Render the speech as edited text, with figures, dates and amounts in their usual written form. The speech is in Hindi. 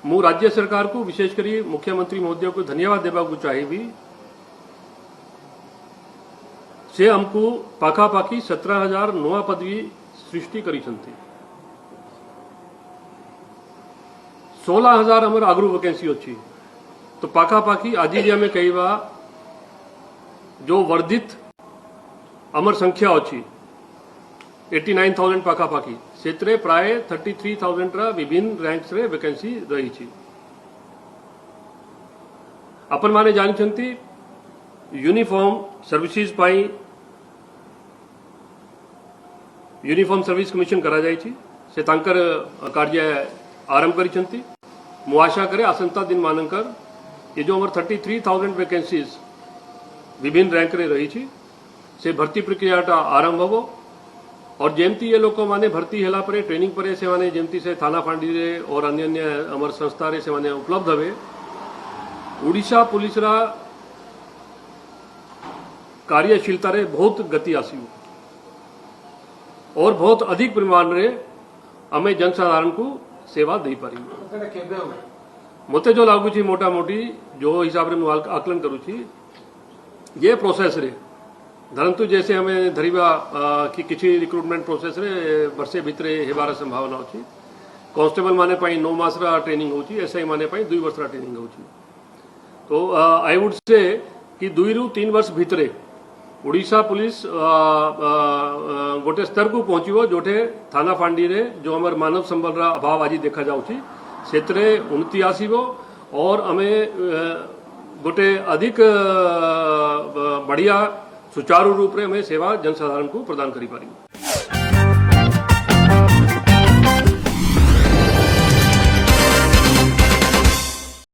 मु राज्य सरकार को विशेषकर मुख्यमंत्री महोदय को धन्यवाद देवा चाहिए। से हमको पाखापाखि 17,000 नुआ पदवी सृष्टि करी 16,000 आमर आगु वैकेंसी अच्छी। तो पाखापाखि आज आम कहवा जो वर्धित आमर संख्या अच्छी 89,000 पाखापाखि से प्राय 33,000 विभिन्न रैंक्स रे वैकेंसी रही। अपन माने जानते यूनिफॉर्म सर्विसेज पाई यूनिफॉर्म सर्विस कमिशन करा जायछि से तांकर कार्य आरंभ करिसंती। मु आशा करे आसंता दिन मानकर ये जो हमर 33,000 वैकेंसीज विभिन्न रैंक रे रही छी से भर्ती प्रक्रियाटा आरंभ होबो और जेमती ये लोक माने भर्ती हेला परे ट्रेनिंग परे से माने जेमती से थाना फांडी रे और अन्य अन्य हमर संस्था रे से माने उपलब्ध हवे। ओडिशा पुलिस रा कार्यशीलता रे बहुत गति आसी और बहुत अधिक परिमाण रे आमे जनसाधारण को सेवा दे पारी। मते जो लागू मोटा मोटी जो हिसाब रे आकलन करू ये प्रोसेस रे धरंतु जैसे हमें धरिबा कि किछि रिक्रुटमेंट प्रोसेस रे वर्षे भितरे हेबार संभावना अछि। कांस्टेबल माने पाई 9 मास रा ट्रेनिंग होची, एसआई माने पाई 2 वर्ष रा ट्रेनिंग होची। तो आई वुड से कि 2 रु 3 वर्ष भितरे ओडिशा पुलिस गोटे स्तर को पहुंचो जोठे थाना फांडी रे जो हमर मानव संबल रा अभाव आज देखा जाउची सेतरे उन्नति आसीबो और हमें गोटे अधिक बढ़िया सुचारू रूप रे हमें सेवा जनसाधारण को प्रदान करी पारी।